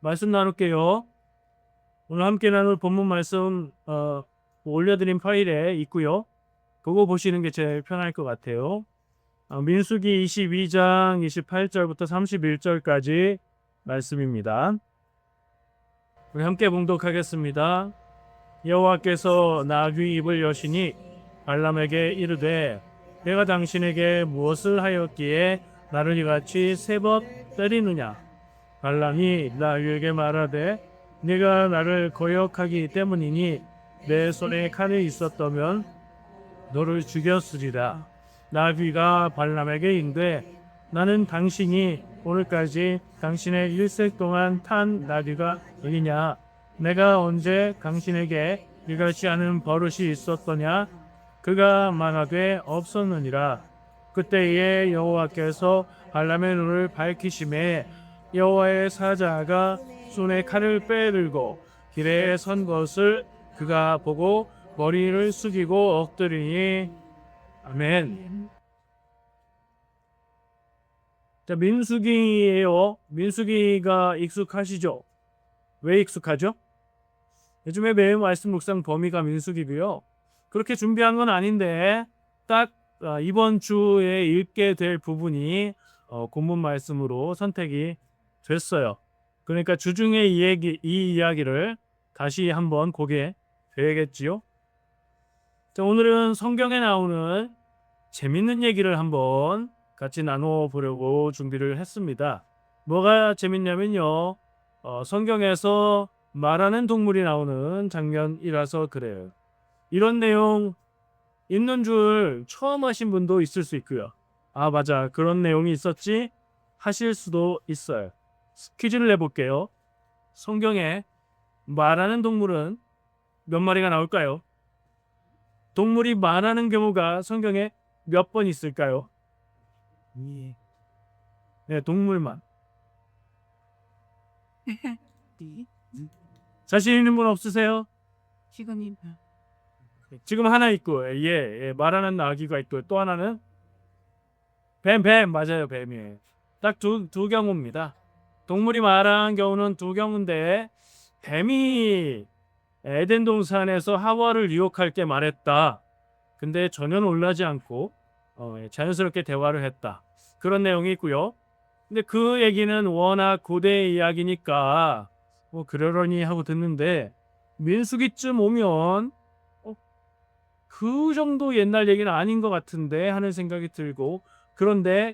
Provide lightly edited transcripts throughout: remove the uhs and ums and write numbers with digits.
말씀 나눌게요. 오늘 함께 나눌 본문 말씀 올려드린 파일에 있고요. 그거 보시는 게 제일 편할 것 같아요. 민수기 22장 28절부터 31절까지 말씀입니다. 우리 함께 봉독하겠습니다. 여호와께서 나귀 입을 여시니 발람에게 이르되 내가 당신에게 무엇을 하였기에 나를 이같이 세 번 때리느냐. 발람이 나귀에게 말하되 네가 나를 거역하기 때문이니 내 손에 칼이 있었다면 너를 죽였으리라. 나귀가 발람에게 이르되 나는 당신이 오늘까지 당신의 일생 동안 탄 나귀가 아니냐. 내가 언제 당신에게 이같이 하는 버릇이 있었더냐. 그가 말하되 없었느니라. 그때에 여호와께서 발람의 눈을 밝히심에 여호와의 사자가 손에 칼을 빼들고 길에 선 것을 그가 보고 머리를 숙이고 엎드리니 아멘. 자, 민수기예요. 민수기가 익숙하시죠? 왜 익숙하죠? 요즘에 매일 말씀 묵상 범위가 민수기고요. 그렇게 준비한 건 아닌데 딱 이번 주에 읽게 될 부분이 본문 말씀으로 선택이 됐어요. 그러니까 주중에 이 이야기를 다시 한번 보게 되겠지요. 자, 오늘은 성경에 나오는 재밌는 얘기를 한번 같이 나눠 보려고 준비를 했습니다. 뭐가 재밌냐면요. 성경에서 말하는 동물이 나오는 장면이라서 그래요. 이런 내용 있는 줄 처음 하신 분도 있을 수 있고요. 아, 맞아. 그런 내용이 있었지? 하실 수도 있어요. 퀴즈를 내볼게요. 성경에 말하는 동물은 몇 마리가 나올까요? 동물이 말하는 경우가 성경에 몇 번 있을까요? 네, 동물만. 자신 있는 분 없으세요? 지금 하나 있고, 말하는 아기가 있고, 또 하나는 뱀, 맞아요, 뱀이에요. 딱 두 경우입니다. 동물이 말하는 경우는 두 경우인데, 뱀이 에덴 동산에서 하와를 유혹할 때 말했다. 근데 전혀 놀라지 않고 자연스럽게 대화를 했다. 그런 내용이 있고요. 근데 그 얘기는 워낙 고대의 이야기니까 뭐 그러려니 하고 듣는데 민수기쯤 오면 그 정도 옛날 얘기는 아닌 것 같은데 하는 생각이 들고 그런데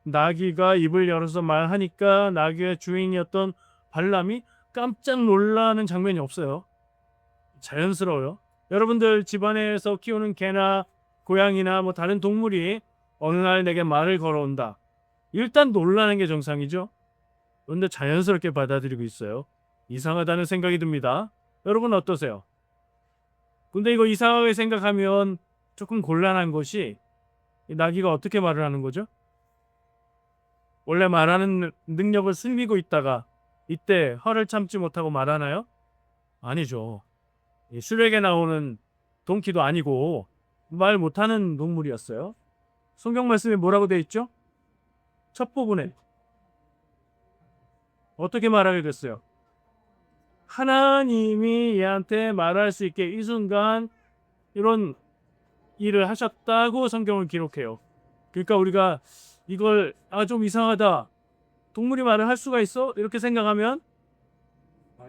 나귀가 입을 열어서 말하니까 나귀의 주인이었던 발람이 깜짝 놀라는 장면이 없어요. 자연스러워요. 여러분들 집안에서 키우는 개나 고양이나 뭐 다른 동물이 어느 날 내게 말을 걸어온다. 일단 놀라는 게 정상이죠. 그런데 자연스럽게 받아들이고 있어요. 이상하다는 생각이 듭니다. 여러분 어떠세요? 근데 이거 이상하게 생각하면 조금 곤란한 것이 이 나귀가 어떻게 말을 하는 거죠? 원래 말하는 능력을 숨기고 있다가 이때 혀를 참지 못하고 말하나요? 아니죠. 이 슈렉에 나오는 동키도 아니고 말 못하는 동물이었어요. 성경 말씀에 뭐라고 되어 있죠? 첫 부분에 어떻게 말하게 됐어요? 하나님이 얘한테 말할 수 있게 이 순간 이런 일을 하셨다고 성경을 기록해요. 그러니까 우리가 이걸 좀 이상하다. 동물이 말을 할 수가 있어? 이렇게 생각하면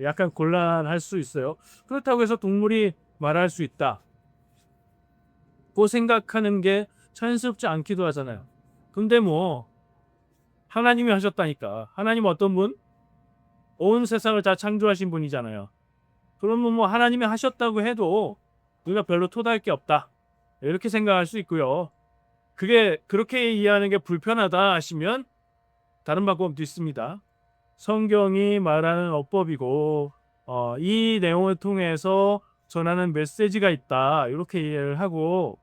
약간 곤란할 수 있어요. 그렇다고 해서 동물이 말할 수 있다. 고 생각하는 게 자연스럽지 않기도 하잖아요. 근데 뭐 하나님이 하셨다니까. 하나님 어떤 분? 온 세상을 다 창조하신 분이잖아요. 그러면 뭐 하나님이 하셨다고 해도 우리가 별로 토달할 게 없다. 이렇게 생각할 수 있고요. 그게 그렇게 이해하는 게 불편하다 하시면 다른 방법도 있습니다. 성경이 말하는 어법이고 이 내용을 통해서 전하는 메시지가 있다. 이렇게 이해를 하고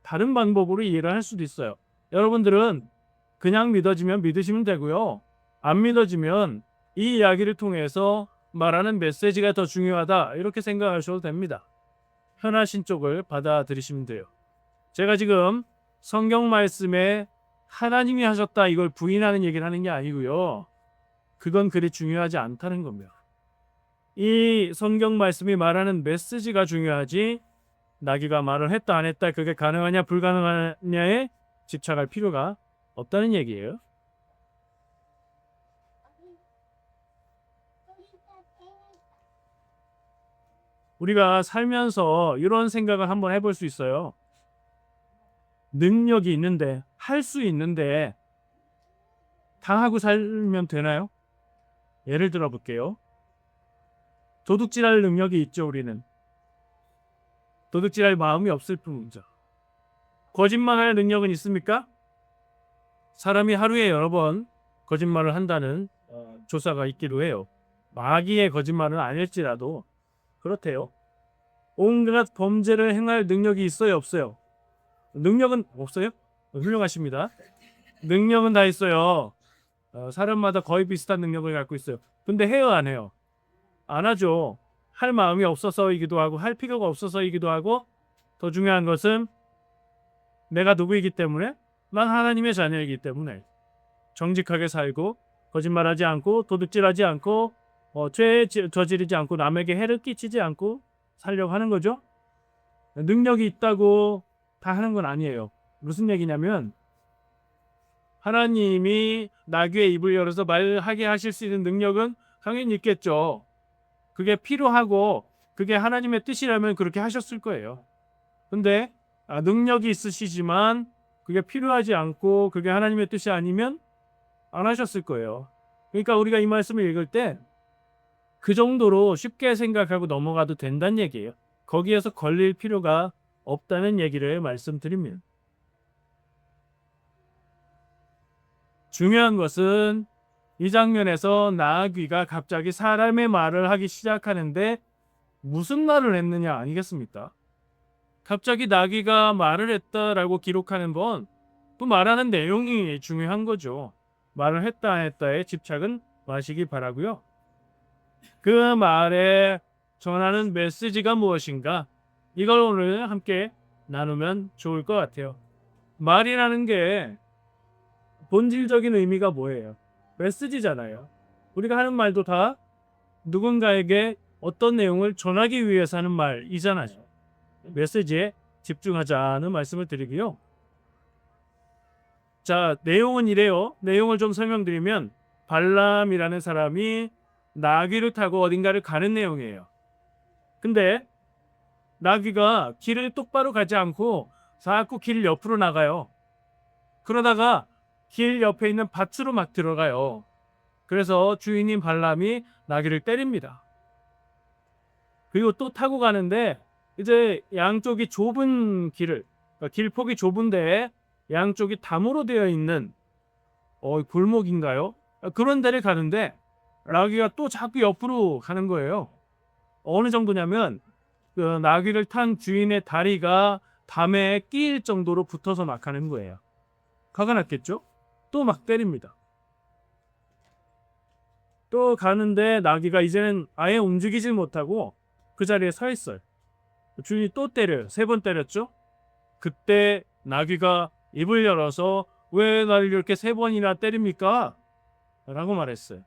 다른 방법으로 이해를 할 수도 있어요. 여러분들은 그냥 믿어지면 믿으시면 되고요. 안 믿어지면 이 이야기를 통해서 말하는 메시지가 더 중요하다. 이렇게 생각하셔도 됩니다. 편하신 쪽을 받아들이시면 돼요. 제가 지금 성경 말씀에 하나님이 하셨다 이걸 부인하는 얘기를 하는 게 아니고요. 그건 그리 중요하지 않다는 겁니다. 이 성경 말씀이 말하는 메시지가 중요하지 나귀가 말을 했다 안 했다 그게 가능하냐 불가능하냐에 집착할 필요가 없다는 얘기예요. 우리가 살면서 이런 생각을 한번 해볼 수 있어요. 능력이 있는데 할 수 있는데 다 하고 살면 되나요? 예를 들어 볼게요. 도둑질할 능력이 있죠, 우리는. 도둑질할 마음이 없을 뿐이죠. 거짓말할 능력은 있습니까? 사람이 하루에 여러 번 거짓말을 한다는 조사가 있기도 해요. 마귀의 거짓말은 아닐지라도 그렇대요. 온갖 범죄를 행할 능력이 있어요, 없어요? 능력은 없어요? 훌륭하십니다. 능력은 다 있어요. 사람마다 거의 비슷한 능력을 갖고 있어요. 근데 해요, 안 해요? 안 하죠. 할 마음이 없어서이기도 하고 할 필요가 없어서이기도 하고 더 중요한 것은 내가 누구이기 때문에 난 하나님의 자녀이기 때문에 정직하게 살고 거짓말하지 않고 도둑질하지 않고 죄 저지르지 않고 남에게 해를 끼치지 않고 살려고 하는 거죠. 능력이 있다고 다 하는 건 아니에요. 무슨 얘기냐면 하나님이 나귀의 입을 열어서 말하게 하실 수 있는 능력은 당연히 있겠죠. 그게 필요하고 그게 하나님의 뜻이라면 그렇게 하셨을 거예요. 근데 능력이 있으시지만 그게 필요하지 않고 그게 하나님의 뜻이 아니면 안 하셨을 거예요. 그러니까 우리가 이 말씀을 읽을 때 그 정도로 쉽게 생각하고 넘어가도 된다는 얘기예요. 거기에서 걸릴 필요가 없다는 얘기를 말씀드립니다. 중요한 것은 이 장면에서 나귀가 갑자기 사람의 말을 하기 시작하는데 무슨 말을 했느냐 아니겠습니까? 갑자기 나귀가 말을 했다라고 기록하는 건 그 말하는 내용이 중요한 거죠. 말을 했다 안 했다에 집착은 마시기 바라고요. 그 말에 전하는 메시지가 무엇인가? 이걸 오늘 함께 나누면 좋을 것 같아요. 말이라는 게 본질적인 의미가 뭐예요? 메시지잖아요. 우리가 하는 말도 다 누군가에게 어떤 내용을 전하기 위해서 하는 말이잖아요. 메시지에 집중하자는 말씀을 드리고요. 자, 내용은 이래요. 내용을 좀 설명드리면 발람이라는 사람이 나귀를 타고 어딘가를 가는 내용이에요. 근데 나귀가 길을 똑바로 가지 않고 자꾸 길 옆으로 나가요. 그러다가 길 옆에 있는 밭으로 막 들어가요. 그래서 주인인 발람이 나귀를 때립니다. 그리고 또 타고 가는데 이제 양쪽이 좁은 길을 길폭이 좁은데 양쪽이 담으로 되어 있는 골목인가요? 그런 데를 가는데 나귀가 또 자꾸 옆으로 가는 거예요. 어느 정도냐면 그 나귀를 탄 주인의 다리가 담에 끼일 정도로 붙어서 막 가는 거예요. 화가 났겠죠? 또 막 때립니다. 또 가는데 나귀가 이제는 아예 움직이질 못하고 그 자리에 서 있어요. 주인이 또 때려요. 3번 때렸죠? 그때 나귀가 입을 열어서 왜 나를 이렇게 3번이나 때립니까? 라고 말했어요.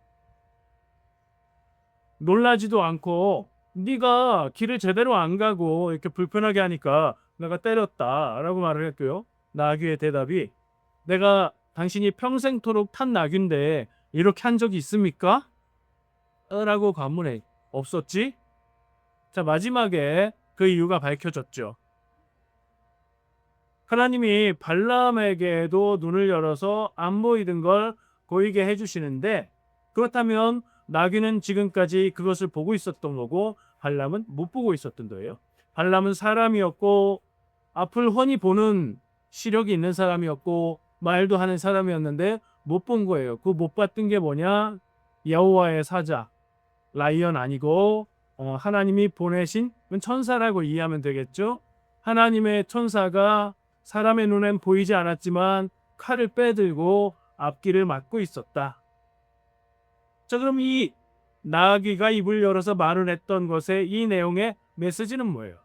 놀라지도 않고 네가 길을 제대로 안 가고 이렇게 불편하게 하니까 내가 때렸다 라고 말을 했고요. 나귀의 대답이 내가 당신이 평생토록 탄 나귀인데 이렇게 한 적이 있습니까? 라고 반문해. 없었지? 자, 마지막에 그 이유가 밝혀졌죠. 하나님이 발람에게도 눈을 열어서 안 보이던 걸 보이게 해주시는데 그렇다면 나귀는 지금까지 그것을 보고 있었던 거고 발람은 못 보고 있었던 거예요. 발람은 사람이었고 앞을 훤히 보는 시력이 있는 사람이었고 말도 하는 사람이었는데 못 본 거예요. 그 못 봤던 게 뭐냐? 여호와의 사자, 라이언 아니고 하나님이 보내신 천사라고 이해하면 되겠죠. 하나님의 천사가 사람의 눈엔 보이지 않았지만 칼을 빼들고 앞길을 막고 있었다. 자, 그럼 이 나귀가 입을 열어서 말을 했던 것의 이 내용의 메시지는 뭐예요?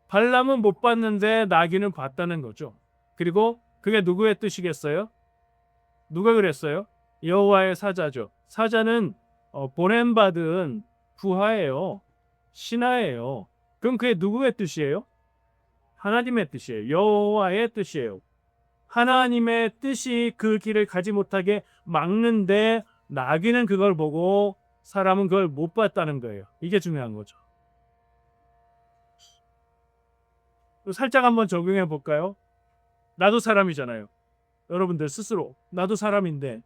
발람은 못 봤는데 나귀는 봤다는 거죠. 그리고 그게 누구의 뜻이겠어요? 누가 그랬어요? 여호와의 사자죠. 사자는 보냄받은 부하예요. 신하예요. 그럼 그게 누구의 뜻이에요? 하나님의 뜻이에요. 여호와의 뜻이에요. 하나님의 뜻이 그 길을 가지 못하게 막는데 나귀는 그걸 보고 사람은 그걸 못 봤다는 거예요. 이게 중요한 거죠. 살짝 한번 적용해 볼까요? 나도 사람이잖아요. 여러분들 스스로 나도 사람인데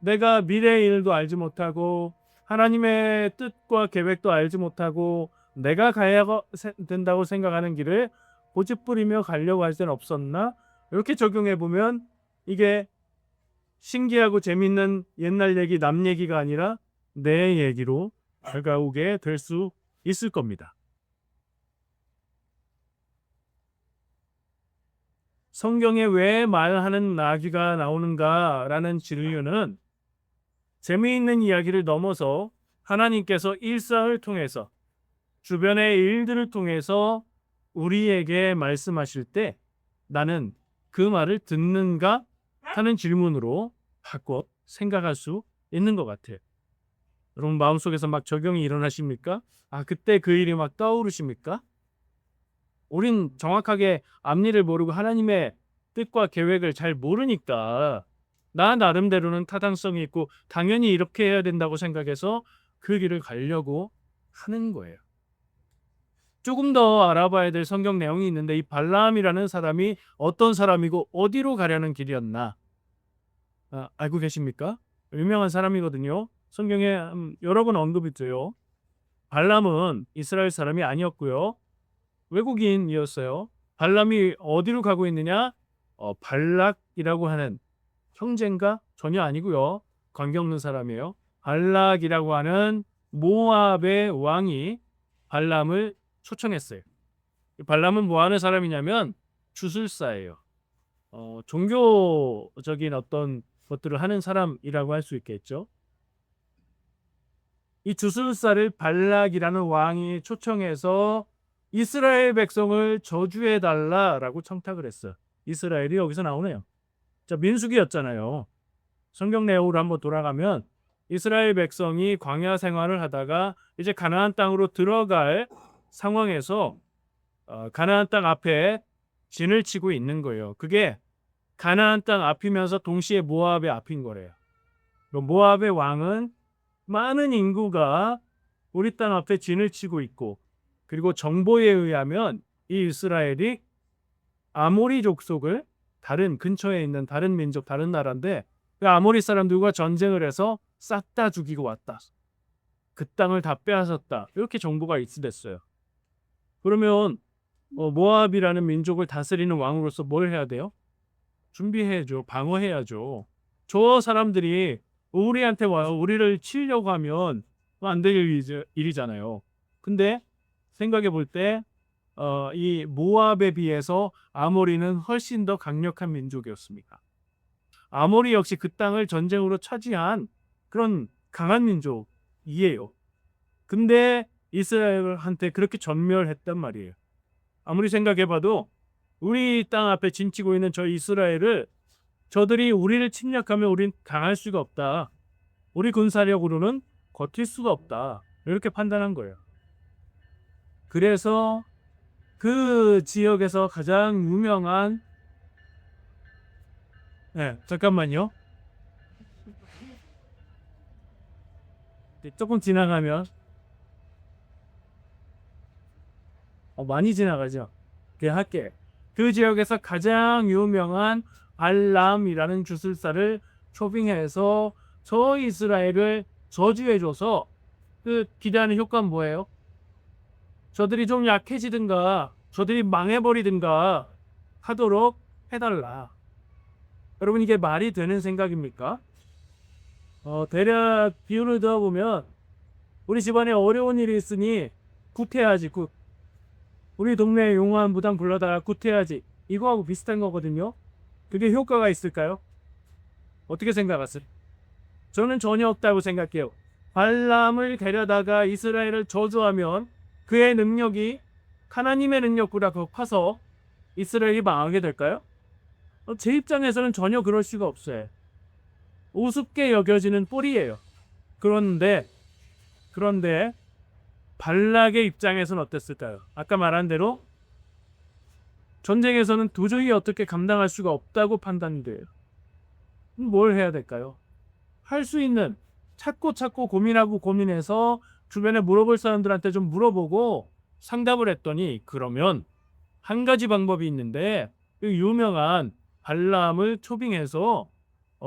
내가 미래의 일도 알지 못하고 하나님의 뜻과 계획도 알지 못하고 내가 가야 된다고 생각하는 길을 고집부리며 가려고 할 때는 없었나? 이렇게 적용해 보면 이게 신기하고 재밌는 옛날 얘기, 남 얘기가 아니라 내 얘기로 다가오게 될 수 있을 겁니다. 성경에 왜 말하는 나귀가 나오는가라는 질문은 재미있는 이야기를 넘어서 하나님께서 일상을 통해서 주변의 일들을 통해서 우리에게 말씀하실 때 나는 그 말을 듣는가 하는 질문으로 바꿔 생각할 수 있는 것 같아요. 여러분 마음속에서 막 적용이 일어나십니까? 그때 그 일이 막 떠오르십니까? 우린 정확하게 앞일을 모르고 하나님의 뜻과 계획을 잘 모르니까 나 나름대로는 타당성이 있고 당연히 이렇게 해야 된다고 생각해서 그 길을 가려고 하는 거예요. 조금 더 알아봐야 될 성경 내용이 있는데 이 발람이라는 사람이 어떤 사람이고 어디로 가려는 길이었나 알고 계십니까? 유명한 사람이거든요. 성경에 여러 번 언급이 돼요. 발람은 이스라엘 사람이 아니었고요. 외국인이었어요. 발람이 어디로 가고 있느냐? 발락이라고 하는 형제인가? 전혀 아니고요. 관계없는 사람이에요. 발락이라고 하는 모압의 왕이 발람을 초청했어요. 발람은 뭐 하는 사람이냐면 주술사예요. 종교적인 어떤 것들을 하는 사람이라고 할 수 있겠죠. 이 주술사를 발락이라는 왕이 초청해서 이스라엘 백성을 저주해 달라라고 청탁을 했어요. 이스라엘이 여기서 나오네요. 자, 민수기였잖아요. 성경 내용으로 한번 돌아가면 이스라엘 백성이 광야 생활을 하다가 이제 가나안 땅으로 들어갈 상황에서 가나안 땅 앞에 진을 치고 있는 거예요. 그게 가나안 땅 앞이면서 동시에 모압의 앞인 거래요. 모압의 왕은 많은 인구가 우리 땅 앞에 진을 치고 있고 그리고 정보에 의하면 이 이스라엘이 아모리 족속을 다른 근처에 있는 다른 민족, 다른 나라인데 그 아모리 사람들과 전쟁을 해서 싹 다 죽이고 왔다. 그 땅을 다 빼앗았다. 이렇게 정보가 입수됐어요. 그러면 모압이라는 민족을 다스리는 왕으로서 뭘 해야 돼요? 준비해야죠. 방어해야죠. 저 사람들이 우리한테 와요. 우리를 치려고 하면 안 될 일이잖아요. 근데 생각해 볼 때 이 모압에 비해서 아모리는 훨씬 더 강력한 민족이었습니다. 아모리 역시 그 땅을 전쟁으로 차지한 그런 강한 민족이에요. 근데 이스라엘한테 그렇게 전멸했단 말이에요. 아무리 생각해봐도 우리 땅 앞에 진치고 있는 저 이스라엘을 저들이 우리를 침략하면 우린 강할 수가 없다. 우리 군사력으로는 버틸 수가 없다. 이렇게 판단한 거예요. 그래서 그 지역에서 가장 유명한 잠깐만요. 조금 지나가면 많이 지나가죠. 그냥 할게. 그 지역에서 가장 유명한 발람이라는 주술사를 초빙해서 저 이스라엘을 저주해줘서 그 기대하는 효과는 뭐예요? 저들이 좀 약해지든가 저들이 망해버리든가 하도록 해달라. 여러분 이게 말이 되는 생각입니까? 대략 비유를 들어보면 우리 집안에 어려운 일이 있으니 굿해야지 굿. 우리 동네 용화한 무당 불러다가 굿해야지 이거하고 비슷한 거거든요. 그게 효과가 있을까요? 어떻게 생각하세요? 저는 전혀 없다고 생각해요. 발람을 데려다가 이스라엘을 저주하면 그의 능력이 하나님의 능력보다 더 커서 이스라엘이 망하게 될까요? 제 입장에서는 전혀 그럴 수가 없어요. 우습게 여겨지는 꼴이에요. 그런데 발락의 입장에서는 어땠을까요? 아까 말한 대로 전쟁에서는 도저히 어떻게 감당할 수가 없다고 판단돼요. 뭘 해야 될까요? 할 수 있는 찾고 고민하고 고민해서 주변에 물어볼 사람들한테 좀 물어보고 상담을 했더니 그러면 한 가지 방법이 있는데 그 유명한 발람을 초빙해서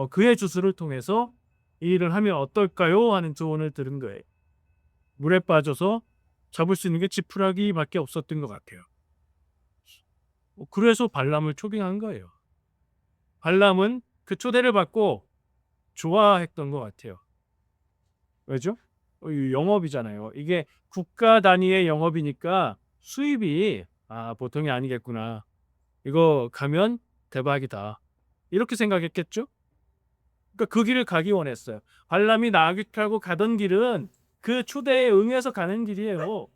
그의 주술을 통해서 이 일을 하면 어떨까요? 하는 조언을 들은 거예요. 물에 빠져서 잡을 수 있는 게 지푸라기밖에 없었던 것 같아요. 그래서 발람을 초빙한 거예요. 발람은 그 초대를 받고 좋아했던 것 같아요. 왜죠? 이 영업이잖아요. 이게 국가 단위의 영업이니까 수입이 보통이 아니겠구나. 이거 가면 대박이다. 이렇게 생각했겠죠? 그러니까 그 길을 가기 원했어요. 발람이 나귀 타고 가던 길은 그 초대에 응해서 가는 길이에요.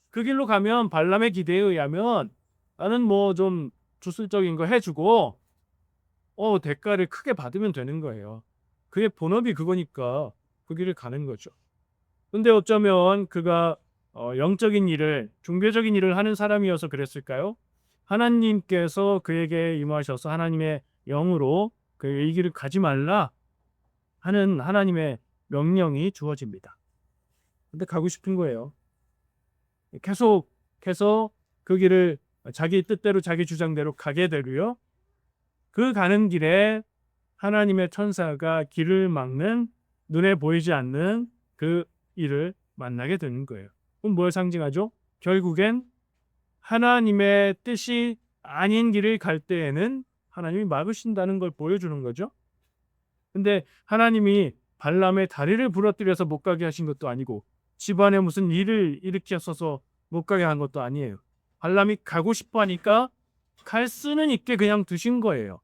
그 길로 가면 발람의 기대에 의하면 나는 뭐 좀 주술적인 거 해주고 대가를 크게 받으면 되는 거예요. 그게 본업이 그거니까 그 길을 가는 거죠. 근데 어쩌면 그가 영적인 일을 종교적인 일을 하는 사람이어서 그랬을까요? 하나님께서 그에게 임하셔서 하나님의 영으로 이 길을 가지 말라 하는 하나님의 명령이 주어집니다. 근데 가고 싶은 거예요. 계속해서 그 길을 자기 뜻대로 자기 주장대로 가게 되고요. 그 가는 길에 하나님의 천사가 길을 막는 눈에 보이지 않는 그 일을 만나게 되는 거예요. 그럼 뭘 상징하죠? 결국엔 하나님의 뜻이 아닌 길을 갈 때에는 하나님이 막으신다는 걸 보여주는 거죠. 근데 하나님이 발람의 다리를 부러뜨려서 못 가게 하신 것도 아니고 집안에 무슨 일을 일으켜서 못 가게 한 것도 아니에요. 발람이 가고 싶어 하니까 갈 수는 있게 그냥 두신 거예요.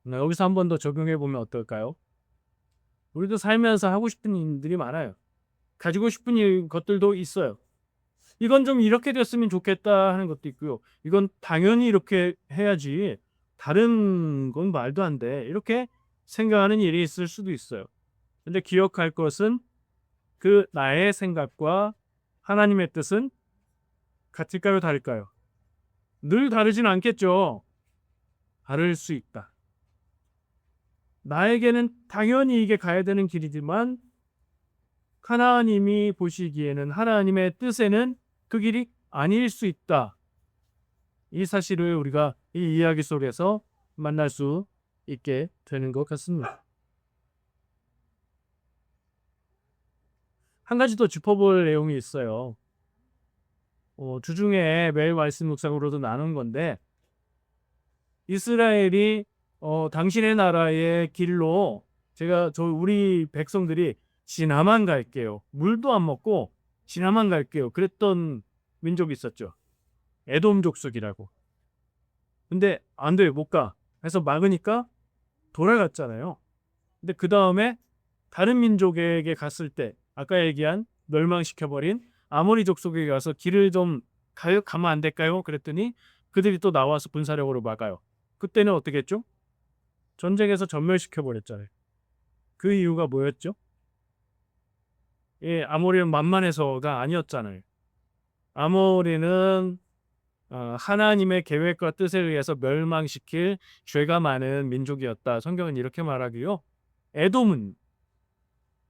여기서 한 번 더 적용해 보면 어떨까요? 우리도 살면서 하고 싶은 일들이 많아요. 가지고 싶은 것들도 있어요. 이건 좀 이렇게 됐으면 좋겠다 하는 것도 있고요. 이건 당연히 이렇게 해야지 다른 건 말도 안 돼. 이렇게 생각하는 일이 있을 수도 있어요. 근데 기억할 것은 그 나의 생각과 하나님의 뜻은 같을까요, 다를까요? 늘 다르진 않겠죠. 다를 수 있다. 나에게는 당연히 이게 가야 되는 길이지만 하나님이 보시기에는 하나님의 뜻에는 그 길이 아닐 수 있다. 이 사실을 우리가 이 이야기 속에서 만날 수 있게 되는 것 같습니다. 한 가지 더 짚어볼 내용이 있어요. 주중에 매일 말씀 묵상으로도 나눈 건데 이스라엘이 당신의 나라의 길로 우리 백성들이 지나만 갈게요. 물도 안 먹고 지나만 갈게요. 그랬던 민족이 있었죠. 에돔 족속이라고. 근데 안 돼요. 못 가. 그래서 막으니까 돌아갔잖아요. 근데 그 다음에 다른 민족에게 갔을 때 아까 얘기한 멸망시켜버린 아모리 족속에게 가서 길을 좀 가면 안 될까요? 그랬더니 그들이 또 나와서 분사력으로 막아요. 그때는 어떻게 했죠? 전쟁에서 전멸시켜버렸잖아요. 그 이유가 뭐였죠? 아모리는 만만해서가 아니었잖아요. 아모리는 하나님의 계획과 뜻에 의해서 멸망시킬 죄가 많은 민족이었다. 성경은 이렇게 말하기요. 에돔은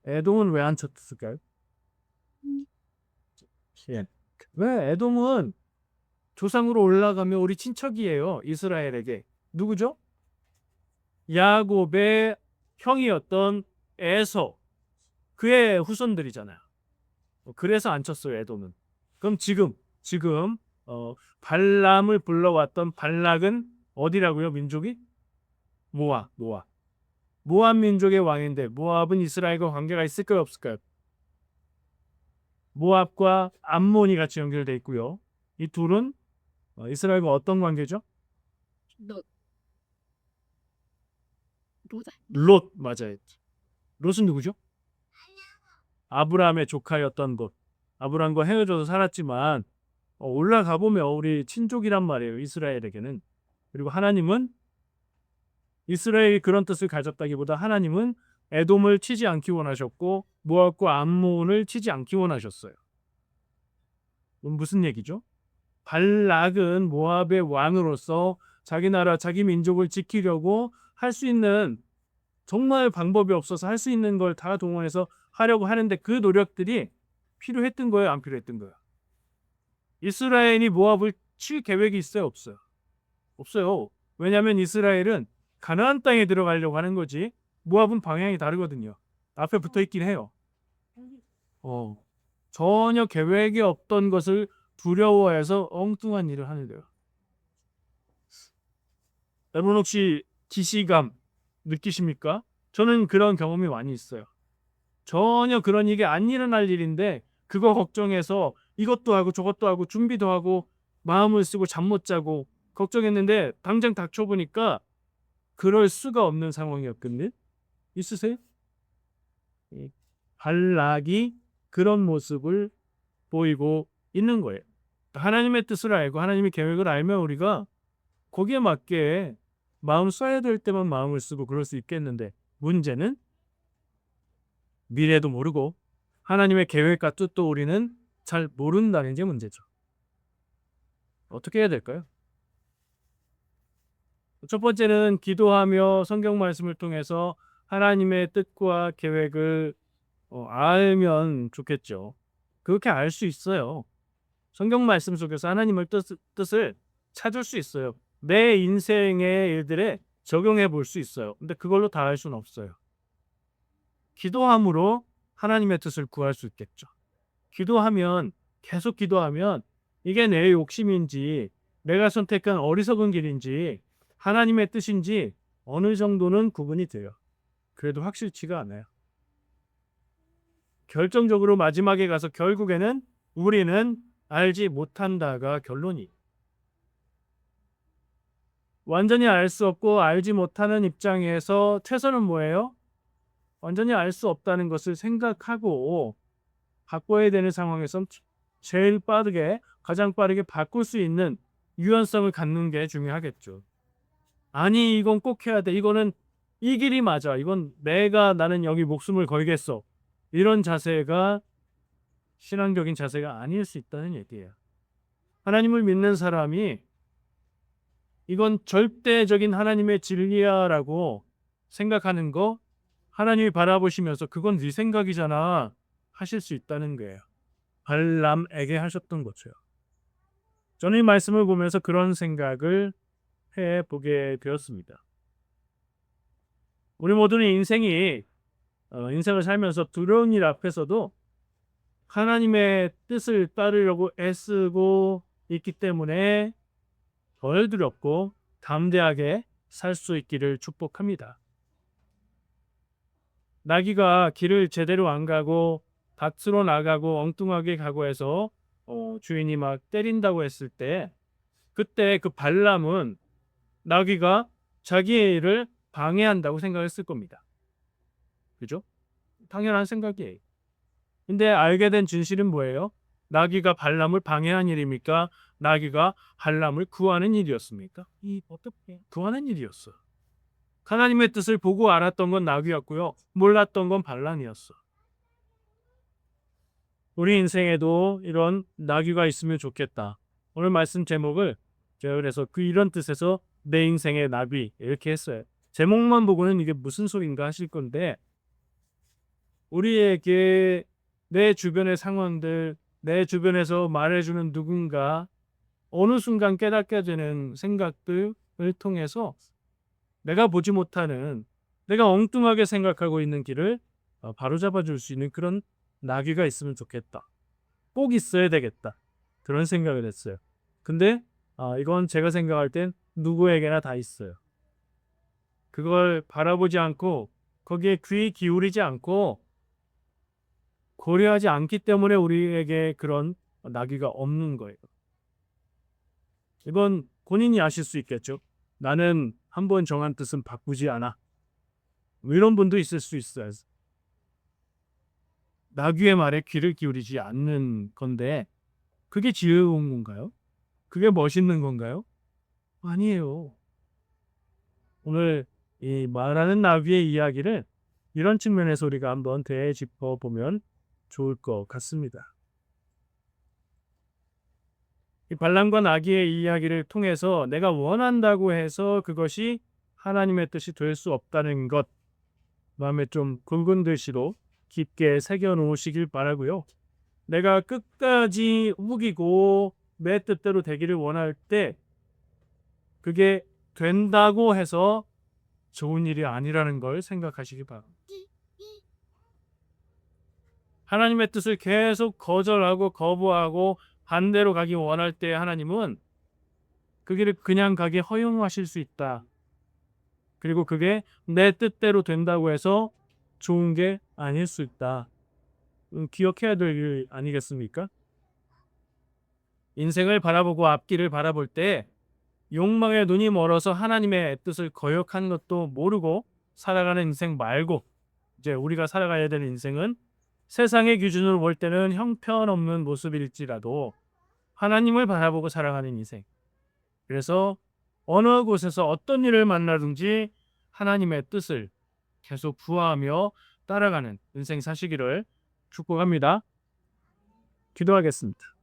왜 안 쳤을까요? 예. 왜 에돔은 조상으로 올라가면 우리 친척이에요. 이스라엘에게. 누구죠? 야곱의 형이었던 에서. 그의 후손들이잖아요. 그래서 안 쳤어요, 에돔은. 그럼 지금 발람을 불러왔던 발락은 어디라고요, 민족이? 모압. 모압 민족의 왕인데 모압은 이스라엘과 관계가 있을까요, 없을까요? 모압과 암몬이 같이 연결되어 있고요. 이 둘은 이스라엘과 어떤 관계죠? 롯 맞아요. 롯은 누구죠? 아브라함의 조카였던 롯. 아브라함과 헤어져서 살았지만 올라가 보면 우리 친족이란 말이에요. 이스라엘에게는. 그리고 하나님은 이스라엘이 그런 뜻을 가졌다기보다 하나님은 에돔을 치지 않기 원하셨고 모압과 암몬을 치지 않기 원하셨어요. 무슨 얘기죠? 발락은 모압의 왕으로서 자기 나라, 자기 민족을 지키려고 할 수 있는 정말 방법이 없어서 할 수 있는 걸 다 동원해서 하려고 하는데 그 노력들이 필요했던 거예요, 안 필요했던 거예요? 이스라엘이 모압을 칠 계획이 있어요, 없어요? 없어요. 왜냐하면 이스라엘은 가나안 땅에 들어가려고 하는 거지 모압은 방향이 다르거든요. 앞에 붙어 있긴 해요. 전혀 계획이 없던 것을 두려워해서 엉뚱한 일을 하는데요. 여러분 혹시 기시감 느끼십니까? 저는 그런 경험이 많이 있어요. 전혀 그런 일이 안 일어날 일인데 그거 걱정해서 이것도 하고 저것도 하고 준비도 하고 마음을 쓰고 잠 못 자고 걱정했는데 당장 닥쳐보니까 그럴 수가 없는 상황이었거든요. 있으세요? 발락이 그런 모습을 보이고 있는 거예요. 하나님의 뜻을 알고 하나님의 계획을 알면 우리가 거기에 맞게 마음 써야 될 때만 마음을 쓰고 그럴 수 있겠는데 문제는 미래도 모르고 하나님의 계획과 뜻도 우리는 잘 모른다는 게 문제죠. 어떻게 해야 될까요? 첫 번째는 기도하며 성경 말씀을 통해서 하나님의 뜻과 계획을 알면 좋겠죠. 그렇게 알 수 있어요. 성경 말씀 속에서 하나님의 뜻을 찾을 수 있어요. 내 인생의 일들에 적용해 볼 수 있어요. 근데 그걸로 다 할 수는 없어요. 기도함으로 하나님의 뜻을 구할 수 있겠죠. 기도하면 계속 기도하면 이게 내 욕심인지 내가 선택한 어리석은 길인지 하나님의 뜻인지 어느 정도는 구분이 돼요. 그래도 확실치가 않아요. 결정적으로 마지막에 가서 결국에는 우리는 알지 못한다가 결론이. 완전히 알 수 없고 알지 못하는 입장에서 최선은 뭐예요? 완전히 알 수 없다는 것을 생각하고 바꿔야 되는 상황에선 제일 빠르게 가장 빠르게 바꿀 수 있는 유연성을 갖는 게 중요하겠죠. 아니 이건 꼭 해야 돼. 이거는 이 길이 맞아. 이건 나는 여기 목숨을 걸겠어. 이런 자세가 신앙적인 자세가 아닐 수 있다는 얘기예요. 하나님을 믿는 사람이 이건 절대적인 하나님의 진리야라고 생각하는 거 하나님이 바라보시면서 그건 네 생각이잖아 하실 수 있다는 거예요. 발람에게 하셨던 것이요. 저는 이 말씀을 보면서 그런 생각을 해보게 되었습니다. 우리 모두는 인생을 살면서 두려운 일 앞에서도 하나님의 뜻을 따르려고 애쓰고 있기 때문에 덜 두렵고 담대하게 살 수 있기를 축복합니다. 나귀가 길을 제대로 안 가고 밭으로 나가고 엉뚱하게 가고 해서 주인이 막 때린다고 했을 때 그때 그 발람은 나귀가 자기의 일을 방해한다고 생각했을 겁니다. 그죠? 당연한 생각이에요. 근데 알게 된 진실은 뭐예요? 나귀가 발람을 방해한 일입니까? 나귀가 발람을 구하는 일이었습니까? 어떻게 구하는 일이었어. 하나님의 뜻을 보고 알았던 건 나귀였고요. 몰랐던 건 발람이었어. 우리 인생에도 이런 나귀가 있으면 좋겠다. 오늘 말씀 제목을 제가 그래서 이런 뜻에서 내 인생의 나귀 이렇게 했어요. 제목만 보고는 이게 무슨 소린가 하실 건데 우리에게 내 주변의 상황들, 내 주변에서 말해주는 누군가 어느 순간 깨닫게 되는 생각들을 통해서 내가 보지 못하는 내가 엉뚱하게 생각하고 있는 길을 바로잡아 줄 수 있는 그런 나귀가 있으면 좋겠다. 꼭 있어야 되겠다. 그런 생각을 했어요. 근데 이건 제가 생각할 땐 누구에게나 다 있어요. 그걸 바라보지 않고 거기에 귀 기울이지 않고 고려하지 않기 때문에 우리에게 그런 나귀가 없는 거예요. 이건 본인이 아실 수 있겠죠. 나는 한번 정한 뜻은 바꾸지 않아. 이런 분도 있을 수 있어요. 나귀의 말에 귀를 기울이지 않는 건데 그게 지혜로운 건가요? 그게 멋있는 건가요? 아니에요. 오늘 이 말하는 나귀의 이야기를 이런 측면에서 우리가 한번 되짚어 보면 좋을 것 같습니다. 이 발람과 나귀의 이야기를 통해서 내가 원한다고 해서 그것이 하나님의 뜻이 될 수 없다는 것 마음에 좀 굵은 글씨로 깊게 새겨 놓으시길 바라고요. 내가 끝까지 우기고 내 뜻대로 되기를 원할 때 그게 된다고 해서 좋은 일이 아니라는 걸 생각하시기 바랍니다. 하나님의 뜻을 계속 거절하고 거부하고 반대로 가기 원할 때 하나님은 그 길을 그냥 가게 허용하실 수 있다. 그리고 그게 내 뜻대로 된다고 해서 좋은 게 아닐 수 있다. 기억해야 될 일 아니겠습니까? 인생을 바라보고 앞길을 바라볼 때 욕망에 눈이 멀어서 하나님의 뜻을 거역하는 것도 모르고 살아가는 인생 말고 이제 우리가 살아가야 되는 인생은 세상의 기준으로 볼 때는 형편없는 모습일지라도 하나님을 바라보고 살아가는 인생. 그래서 어느 곳에서 어떤 일을 만나든지 하나님의 뜻을 계속 구하며 따라가는 인생 사시기를 축복합니다. 기도하겠습니다.